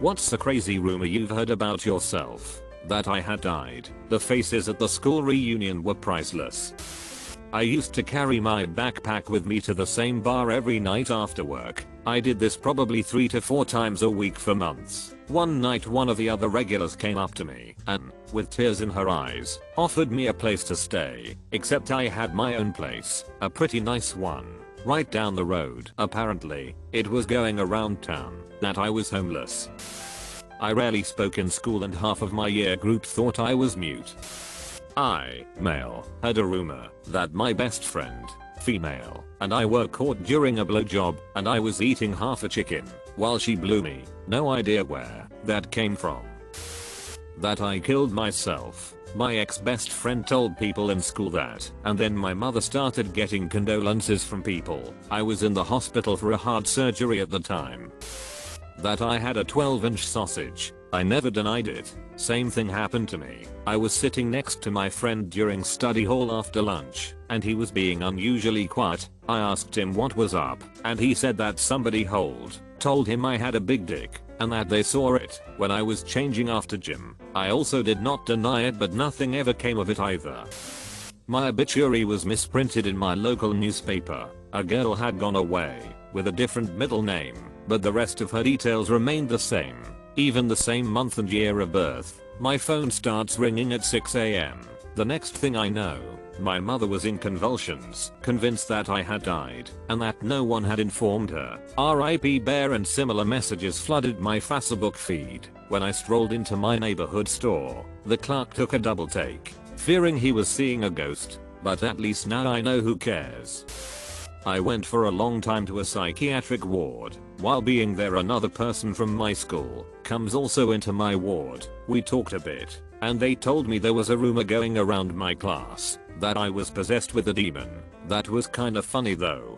What's the crazy rumor you've heard about yourself? That I had died. The faces at the school reunion were priceless. I used to carry my backpack with me to the same bar every night after work. I did this probably 3 to 4 times a week for months. One night one of the other regulars came up to me and, with tears in her eyes, offered me a place to stay, except I had my own place, a pretty nice one, right down the road. Apparently, it was going around town that I was homeless. I rarely spoke in school and half of my year group thought I was mute. I, male, heard a rumor that my best friend, female, and I were caught during a blowjob and I was eating half a chicken while she blew me. No idea where that came from. That I killed myself. My ex-best friend told people in school that, and then my mother started getting condolences from people. I was in the hospital for a heart surgery at the time. That I had a 12-inch sausage. I never denied it. Same thing happened to me. I was sitting next to my friend during study hall after lunch, and he was being unusually quiet. I asked him what was up, and he said that somebody told him I had a big dick, and that they saw it when I was changing after gym. I also did not deny it, but nothing ever came of it either. My obituary was misprinted in my local newspaper. A girl had gone away with a different middle name, but the rest of her details remained the same. Even the same month and year of birth. My phone starts ringing at 6 AM. The next thing I know, my mother was in convulsions, convinced that I had died, and that no one had informed her. R.I.P. Bear and similar messages flooded my Facebook feed. When I strolled into my neighborhood store, the clerk took a double take, fearing he was seeing a ghost, but at least now I know who cares. I went for a long time to a psychiatric ward. While being there, another person from my school comes also into my ward. We talked a bit, and they told me there was a rumor going around my class that I was possessed with a demon. That was kinda funny though.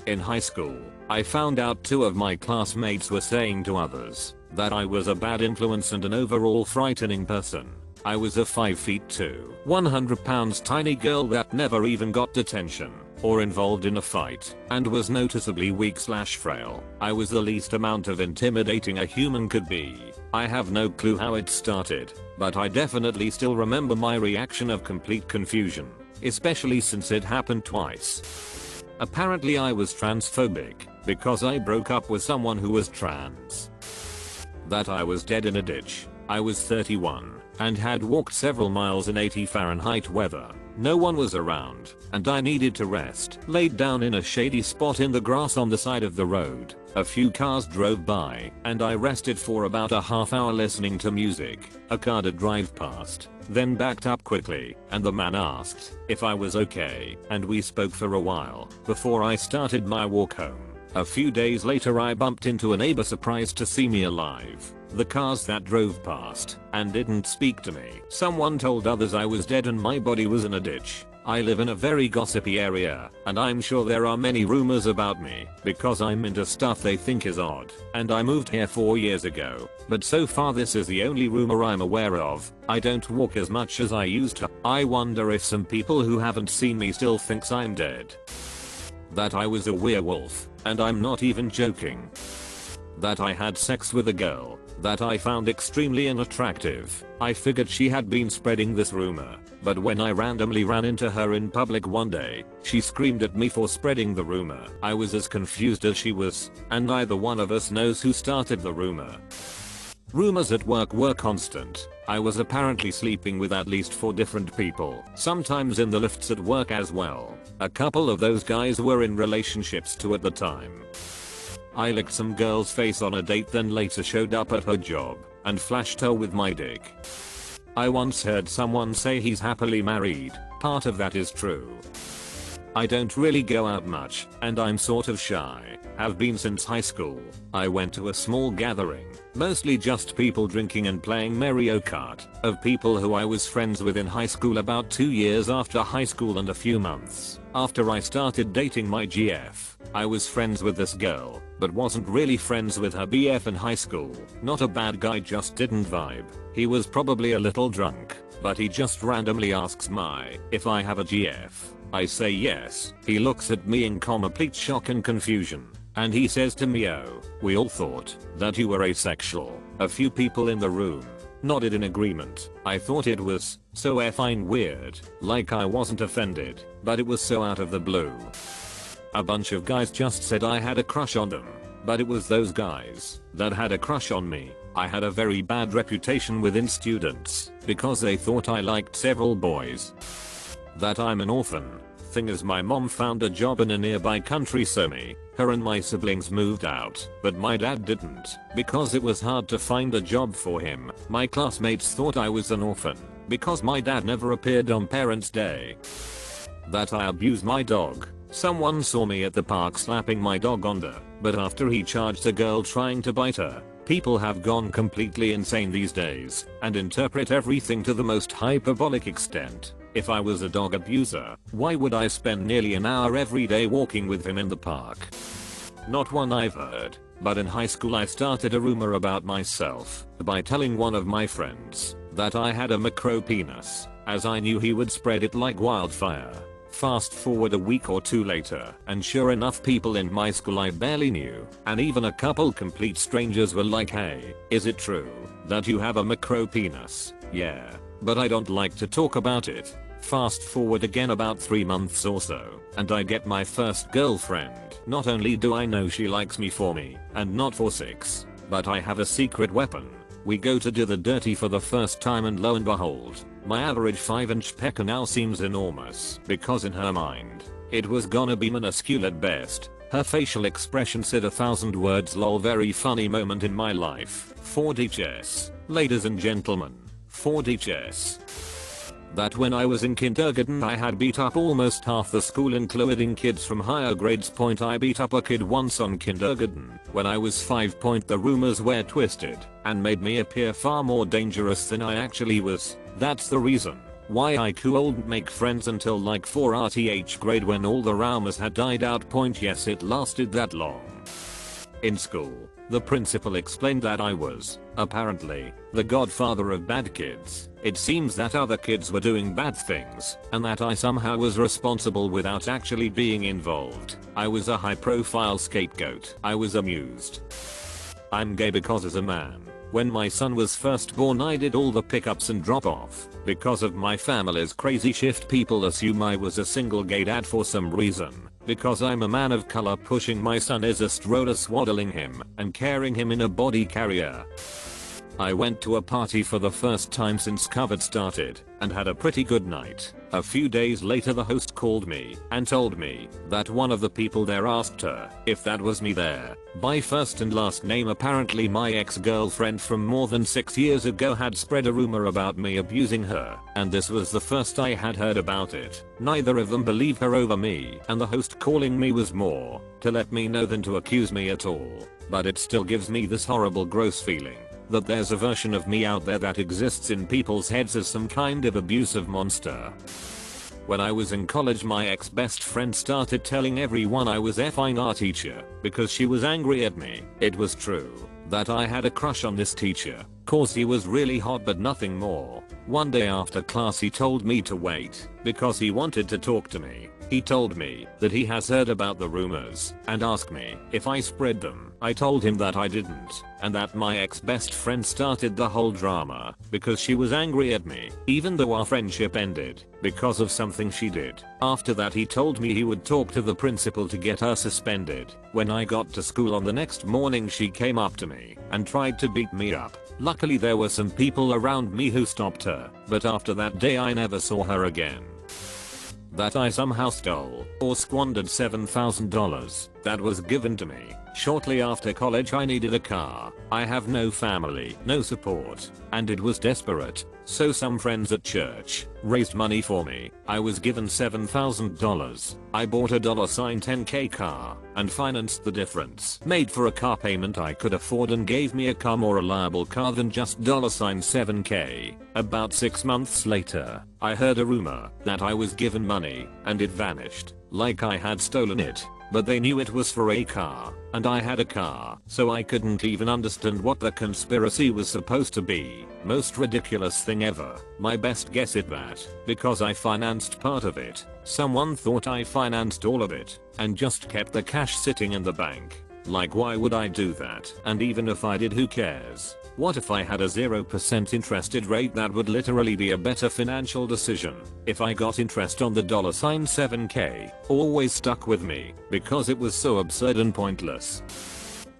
In high school, I found out 2 of my classmates were saying to others that I was a bad influence and an overall frightening person. I was a 5'2", 100 pounds tiny girl that never even got detention or involved in a fight, and was noticeably weak/frail. I was the least amount of intimidating a human could be. I have no clue how it started, but I definitely still remember my reaction of complete confusion, especially since it happened twice. Apparently I was transphobic because I broke up with someone who was trans. That I was dead in a ditch. I was 31 and had walked several miles in 80 Fahrenheit weather. No one was around, and I needed to rest. Laid down in a shady spot in the grass on the side of the road. A few cars drove by, and I rested for about a half hour listening to music. A car did drive past, then backed up quickly, and the man asked if I was okay, and we spoke for a while before I started my walk home. A few days later I bumped into a neighbor surprised to see me alive. The cars that drove past and didn't speak to me. Someone told others I was dead and my body was in a ditch. I live in a very gossipy area, and I'm sure there are many rumors about me because I'm into stuff they think is odd. And I moved here 4 years ago, but so far this is the only rumor I'm aware of. I don't walk as much as I used to. I wonder if some people who haven't seen me still thinks I'm dead. That I was a werewolf, and I'm not even joking. That I had sex with a girl that I found extremely unattractive. I figured she had been spreading this rumor, but when I randomly ran into her in public one day, she screamed at me for spreading the rumor. I was as confused as she was, and neither one of us knows who started the rumor. Rumors at work were constant. I was apparently sleeping with at least 4 different people, sometimes in the lifts at work as well. A couple of those guys were in relationships too at the time. I licked some girl's face on a date, then later showed up at her job and flashed her with my dick. I once heard someone say he's happily married. Part of that is true. I don't really go out much, and I'm sort of shy. Have been since high school. I went to a small gathering, mostly just people drinking and playing Mario Kart, of people who I was friends with in high school. About 2 years after high school and a few months after I started dating my GF, I was friends with this girl, but wasn't really friends with her BF in high school. Not a bad guy, just didn't vibe. He was probably a little drunk, but he just randomly asks if I have a GF. I say yes. He looks at me in complete shock and confusion. and he says to me, "Oh, we all thought that you were asexual." A few people in the room nodded in agreement. I thought it was so effing weird, like I wasn't offended, but it was so out of the blue. A bunch of guys just said I had a crush on them, but it was those guys that had a crush on me. I had a very bad reputation within students because they thought I liked several boys. That I'm an orphan. Thing is, my mom found a job in a nearby country, so her and my siblings moved out, but my dad didn't because it was hard to find a job for him. My classmates thought I was an orphan because my dad never appeared on Parents' Day. That I abuse my dog. Someone saw me at the park slapping my dog Onda, but after he charged a girl trying to bite her. People have gone completely insane these days and interpret everything to the most hyperbolic extent. If I was a dog abuser, why would I spend nearly an hour every day walking with him in the park? Not one I've heard, but in high school I started a rumor about myself by telling one of my friends that I had a macro penis, as I knew he would spread it like wildfire. Fast forward a week or two later, and sure enough, people in my school I barely knew, and even a couple complete strangers were like, "Hey, is it true that you have a macro penis?" "Yeah, but I don't like to talk about it." Fast forward again about 3 months or so, and I get my first girlfriend. Not only do I know she likes me for me, and not for sex, but I have a secret weapon. We go to do the dirty for the first time, and lo and behold, my average 5-inch pecker now seems enormous because in her mind, it was gonna be minuscule at best. Her facial expression said 1,000 words. Lol, very funny moment in my life. 4D chess. Ladies and gentlemen, 4D chess. That when I was in kindergarten I had beat up almost half the school, including kids from higher grades. I beat up a kid once on kindergarten. When I was 5. The rumors were twisted and made me appear far more dangerous than I actually was. That's the reason why I couldn't make friends until like 4th grade when all the rumors had died out. Yes, it lasted that long. In school, the principal explained that I was, apparently, the godfather of bad kids. It seems that other kids were doing bad things, and that I somehow was responsible without actually being involved. I was a high-profile scapegoat. I was amused. I'm gay because as a man, when my son was first born I did all the pickups and drop-off. Because of my family's crazy shift, people assume I was a single gay dad for some reason. Because I'm a man of color, pushing my son is a stroller, swaddling him, and carrying him in a body carrier. I went to a party for the first time since COVID started, and had a pretty good night. A few days later the host called me and told me that one of the people there asked her if that was me there, by first and last name. Apparently my ex-girlfriend from more than 6 years ago had spread a rumor about me abusing her, and this was the first I had heard about it. Neither of them believed her over me, and the host calling me was more to let me know than to accuse me at all. But it still gives me this horrible gross feeling that there's a version of me out there that exists in people's heads as some kind of abusive monster. When I was in college, my ex-best friend started telling everyone I was effing our teacher because she was angry at me. It was true that I had a crush on this teacher, cause he was really hot but nothing more. One day after class he told me to wait because he wanted to talk to me. He told me that he has heard about the rumors and asked me if I spread them. I told him that I didn't, and that my ex-best friend started the whole drama because she was angry at me, even though our friendship ended because of something she did. After that he told me he would talk to the principal to get her suspended. When I got to school on the next morning she came up to me and tried to beat me up. Luckily there were some people around me who stopped her, but after that day I never saw her again. That I somehow stole or squandered $7,000 that was given to me. Shortly after college I needed a car. I have no family, no support, and it was desperate. So some friends at church raised money for me. I was given $7,000. I bought a $10K car and financed the difference. Made for a car payment I could afford and gave me a car more reliable car than just $7K. About 6 months later, I heard a rumor that I was given money and it vanished, like I had stolen it. but they knew it was for a car, and I had a car, so I couldn't even understand what the conspiracy was supposed to be. Most ridiculous thing ever. My best guess at that, because I financed part of it, someone thought I financed all of it, and just kept the cash sitting in the bank. Like, why would I do that? And even if I did, who cares? What if I had a 0% interested rate? That would literally be a better financial decision. If I got interest on the $7K, always stuck with me, because it was so absurd and pointless.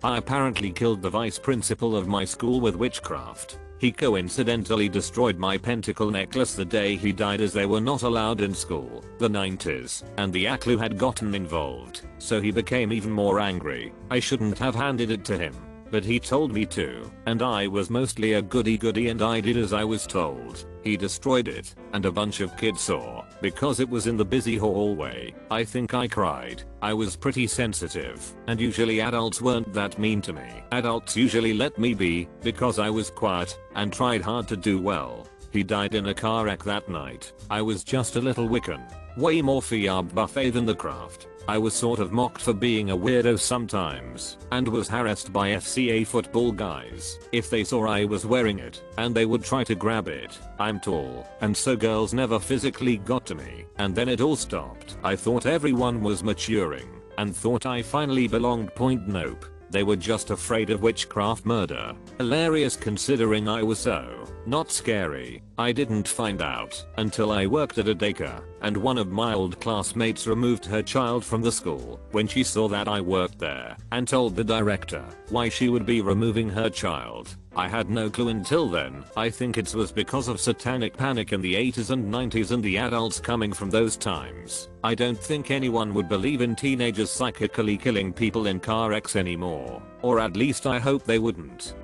I apparently killed the vice principal of my school with witchcraft. He coincidentally destroyed my pentacle necklace the day he died, as they were not allowed in school. The 90s, and the ACLU had gotten involved, so he became even more angry. I shouldn't have handed it to him, but he told me to, and I was mostly a goody-goody and I did as I was told. He destroyed it, and a bunch of kids saw, because it was in the busy hallway. I think I cried. I was pretty sensitive, and usually adults weren't that mean to me. Adults usually let me be, because I was quiet, and tried hard to do well. He died in a car wreck that night. I was just a little Wiccan. Way more FIAB buffet than the craft. I was sort of mocked for being a weirdo sometimes, and was harassed by FCA football guys if they saw I was wearing it, and they would try to grab it. I'm tall, and so girls never physically got to me, and then it all stopped. I thought everyone was maturing, and thought I finally belonged. Nope. They were just afraid of witchcraft murder. Hilarious considering I was so not scary. I didn't find out until I worked at a daycare, and one of my old classmates removed her child from the school when she saw that I worked there, and told the director why she would be removing her child. I had no clue until then. I think it was because of satanic panic in the 80s and 90s and the adults coming from those times. I don't think anyone would believe in teenagers psychically killing people in car wrecks anymore, or at least I hope they wouldn't.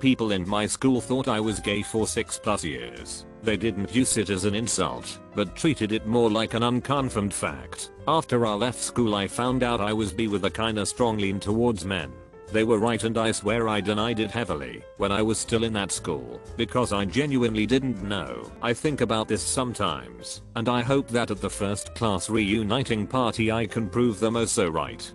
People in my school thought I was gay for 6+ years. They didn't use it as an insult, but treated it more like an unconfirmed fact. After I left school I found out I was bi with a kinda strong lean towards men. They were right, and I swear I denied it heavily when I was still in that school, because I genuinely didn't know. I think about this sometimes, and I hope that at the first class reuniting party I can prove them oh so right.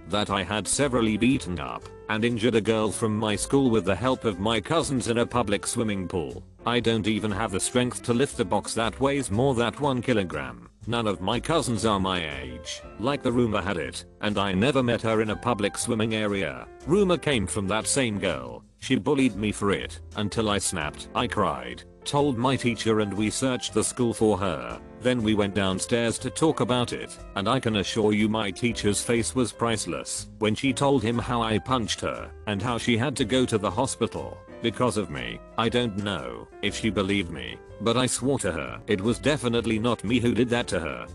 That I had severely beaten up and injured a girl from my school with the help of my cousins in a public swimming pool. I don't even have the strength to lift a box that weighs more than 1 kilogram. None of my cousins are my age, like the rumor had it, and I never met her in a public swimming area. Rumor came from that same girl. She bullied me for it, until I snapped. I cried, told my teacher, and we searched the school for her. Then we went downstairs to talk about it, and I can assure you my teacher's face was priceless when she told him how I punched her, and how she had to go to the hospital because of me. I don't know if she believed me, but I swore to her it was definitely not me who did that to her.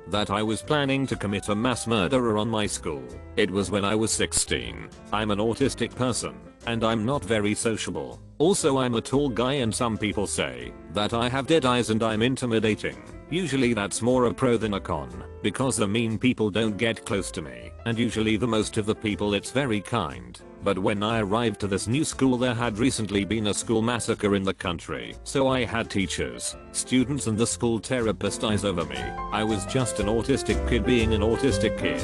That I was planning to commit a mass murder on my school. It was when I was 16. I'm an autistic person, and I'm not very sociable. Also, I'm a tall guy, and some people say that I have dead eyes and I'm intimidating. Usually that's more a pro than a con, because the mean people don't get close to me, and usually the most of the people it's very kind. But when I arrived to this new school there had recently been a school massacre in the country, so I had teachers, students and the school therapist eyes over me. I was just an autistic kid being an autistic kid.